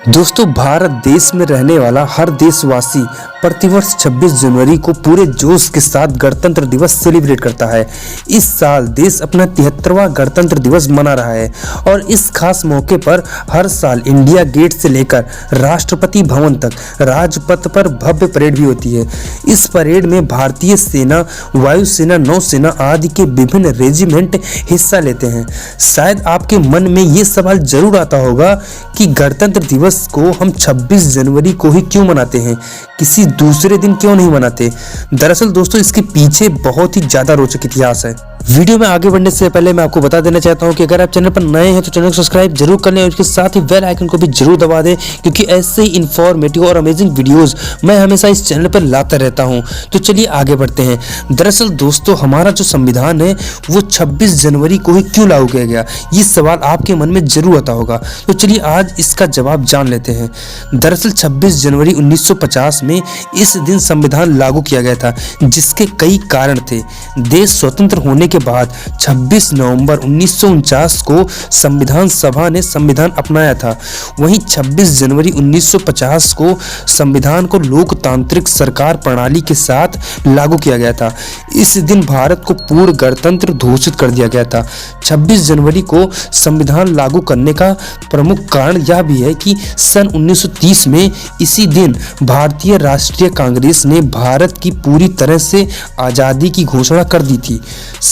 दोस्तों, भारत देश में रहने वाला हर देशवासी प्रतिवर्ष 26 जनवरी को पूरे जोश के साथ गणतंत्र दिवस सेलिब्रेट करता है। इस साल देश अपना 73वां गणतंत्र दिवस मना रहा है और इस खास मौके पर हर साल इंडिया गेट से लेकर राष्ट्रपति भवन तक राजपथ पर भव्य परेड भी होती है। इस परेड में भारतीय सेना, वायुसेना, नौसेना आदि के विभिन्न रेजिमेंट हिस्सा लेते हैं। शायद आपके मन में ये सवाल जरूर आता होगा कि गणतंत्र दिवस को हम 26 जनवरी को ही क्यों मनाते हैं, किसी दूसरे दिन क्यों नहीं मनाते। दरअसल दोस्तों, इसके पीछे बहुत ही ज्यादा रोचक इतिहास है। वीडियो में आगे बढ़ने से पहले मैं आपको बता देना चाहता हूं कि अगर आप चैनल पर नए हैं तो चैनल को सब्सक्राइब जरूर कर लें और इसके साथ ही बेल आइकन को भी जरूर दबा दें, क्योंकि ऐसे ही इंफॉर्मेटिव और अमेजिंग वीडियोस मैं हमेशा इस चैनल पर लाता रहता हूं। तो चलिए आगे बढ़ते हैं। दरअसल दोस्तों, हमारा जो संविधान है वो 26 जनवरी को ही क्यों लागू किया गया, ये सवाल आपके मन में जरूर आता होगा। तो चलिए आज इसका जवाब जान लेते हैं। दरअसल 26 जनवरी 1950 में इस दिन संविधान लागू किया गया था, जिसके कई कारण थे। देश स्वतंत्र होने के बाद 26 नवंबर 1949 को संविधान सभा ने संविधान अपनाया था। वहीं 26 जनवरी 1950 को संविधान को लोकतांत्रिक सरकार प्रणाली के साथ लागू किया गया था। इस दिन भारत को पूर्ण गणतंत्र घोषित कर दिया गया था। 26 जनवरी को संविधान लागू करने का प्रमुख कारण यह भी है कि सन 1930 में इसी दिन भारतीय राष्ट्रीय कांग्रेस ने भारत की पूरी तरह से आज़ादी की घोषणा कर दी थी।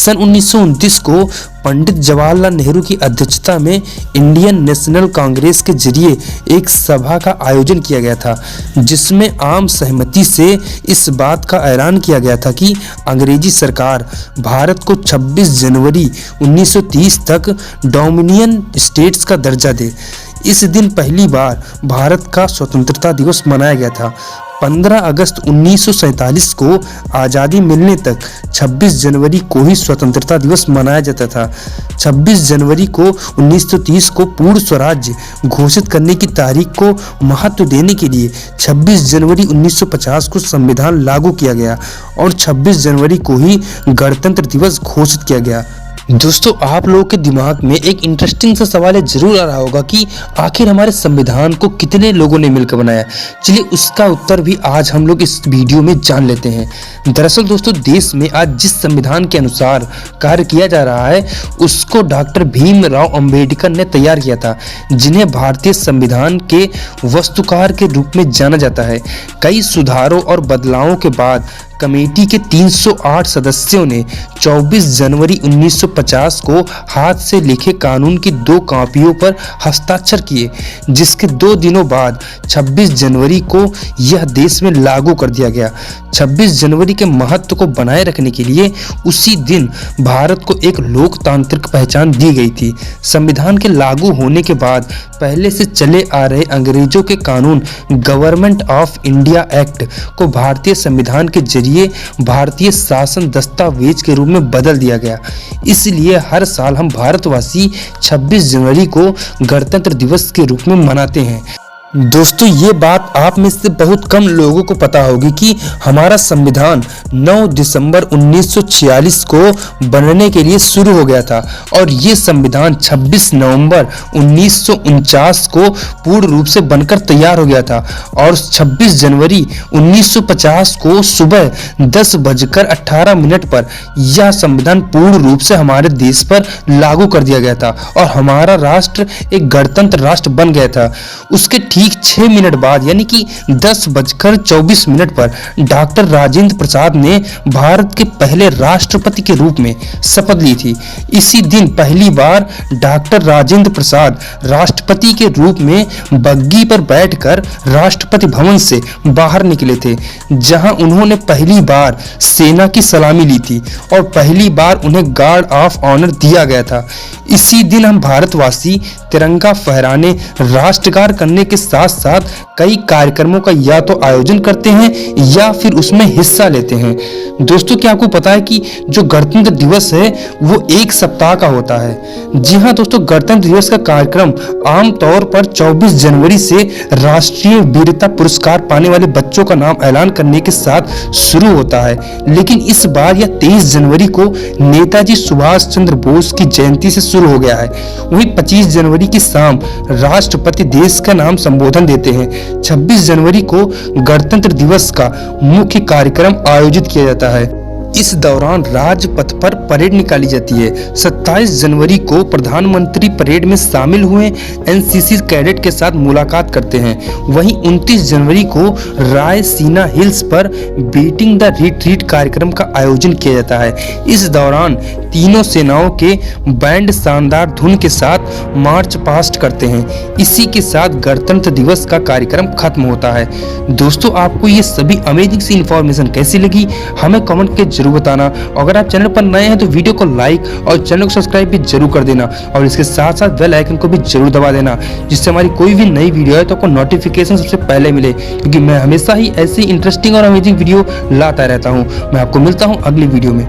सन 1929 को पंडित जवाहरलाल नेहरू की अध्यक्षता में इंडियन नेशनल कांग्रेस के जरिए एक सभा का आयोजन किया गया था, जिसमें आम सहमति से इस बात का ऐलान किया गया था कि अंग्रेजी सरकार भारत को 26 जनवरी 1930 तक डोमिनियन स्टेट्स का दर्जा दे। इस दिन पहली बार भारत का स्वतंत्रता दिवस मनाया गया था। 15 अगस्त 1947 को आज़ादी मिलने तक 26 जनवरी को ही स्वतंत्रता दिवस मनाया जाता था। 26 जनवरी को 1930 को पूर्ण स्वराज्य घोषित करने की तारीख को महत्व देने के लिए 26 जनवरी 1950 को संविधान लागू किया गया और 26 जनवरी को ही गणतंत्र दिवस घोषित किया गया। दोस्तों, आप लोगों के दिमाग में एक इंटरेस्टिंग सा सवाल जरूर आ रहा होगा कि आखिर हमारे संविधान को कितने लोगों ने मिलकर बनाया। चलिए उसका उत्तर भी आज हम लोग इस वीडियो में जान लेते हैं। दरअसल दोस्तों, देश में आज जिस संविधान के अनुसार कार्य किया जा रहा है उसको डॉक्टर भीमराव अंबेडकर ने तैयार किया था, जिन्हें भारतीय संविधान के वास्तुकार के रूप में जाना जाता है। कई सुधारों और बदलावों के बाद कमेटी के 308 सदस्यों ने 24 जनवरी 1950 को हाथ से लिखे कानून की 2 कॉपियों पर हस्ताक्षर किए, जिसके 2 दिनों बाद 26 जनवरी को यह देश में लागू कर दिया गया। 26 जनवरी के महत्व को बनाए रखने के लिए उसी दिन भारत को एक लोकतांत्रिक पहचान दी गई थी। संविधान के लागू होने के बाद पहले से चले आ रहे अंग्रेजों के कानून गवर्नमेंट ऑफ इंडिया एक्ट को भारतीय संविधान के जरिए भारतीय शासन दस्तावेज के रूप में बदल दिया गया। इसलिए हर साल हम भारतवासी 26 जनवरी को गणतंत्र दिवस के रूप में मनाते हैं। दोस्तों, ये बात आप में से बहुत कम लोगों को पता होगी कि हमारा संविधान 9 दिसंबर 1946 को बनने के लिए शुरू हो गया था और ये संविधान 26 नवंबर 1949 को पूर्ण रूप से बनकर तैयार हो गया था और 26 जनवरी 1950 को सुबह 10:18 पर यह संविधान पूर्ण रूप से हमारे देश पर लागू कर दिया गया था और हमारा राष्ट्र एक गणतंत्र राष्ट्र बन गया था। उसके ठीक 6 मिनट बाद यानी कि 10:24 पर डॉक्टर राजेंद्र प्रसाद ने भारत के पहले राष्ट्रपति के रूप में शपथ ली थी। इसी दिन पहली बार डॉक्टर राजेंद्र प्रसाद राष्ट्रपति के रूप में बग्गी पर बैठकर राष्ट्रपति भवन से बाहर निकले थे, जहां उन्होंने पहली बार सेना की सलामी ली थी और पहली बार उन्हें गार्ड ऑफ ऑनर दिया गया था। इसी दिन हम भारतवासी तिरंगा फहराने, राष्ट्रगान करने के साथ साथ कई कार्यक्रमों का या तो आयोजन करते हैं या फिर उसमें हिस्सा लेते हैं। दोस्तों, क्या आपको पता है कि जो गणतंत्र दिवस है वो 1 सप्ताह का होता है। जी हाँ दोस्तों, गणतंत्र दिवस का कार्यक्रम आमतौर पर 24 जनवरी से राष्ट्रीय वीरता पुरस्कार पाने वाले बच्चों का नाम ऐलान करने के साथ शुरू होता है, लेकिन इस बार यह 23 जनवरी को नेताजी सुभाष चंद्र बोस की जयंती से शुरू हो गया है। वहीं 25 जनवरी की शाम राष्ट्रपति देश का नाम संबोधन देते हैं। 26 जनवरी को गणतंत्र दिवस का मुख्य कार्यक्रम आयोजित किया जाता है। इस दौरान राजपथ पर परेड निकाली जाती है। 27 जनवरी को प्रधानमंत्री परेड में शामिल हुए एनसीसी कैडेट के साथ मुलाकात करते हैं। वहीं 29 जनवरी को रायसीना हिल्स पर बीटिंग द रिट्रीट कार्यक्रम का आयोजन किया जाता है। इस दौरान तीनों सेनाओं के बैंड शानदार धुन के साथ मार्च पास्ट करते हैं। इसी के साथ गणतंत्र दिवस का कार्यक्रम खत्म होता है। दोस्तों, आपको ये सभी अमेजिंग सी इंफॉर्मेशन कैसी लगी हमें कमेंट के जरूर बताना। अगर आप चैनल पर नए हैं तो वीडियो को लाइक और चैनल को सब्सक्राइब भी जरूर कर देना और इसके साथ साथ बेल आइकन को भी जरूर दबा देना, जिससे हमारी कोई भी नई वीडियो है तो आपको नोटिफिकेशन सबसे पहले मिले, क्योंकि मैं हमेशा ही ऐसी इंटरेस्टिंग और अमेजिंग वीडियो लाता रहता हूं। मैं आपको मिलता हूं अगली वीडियो में।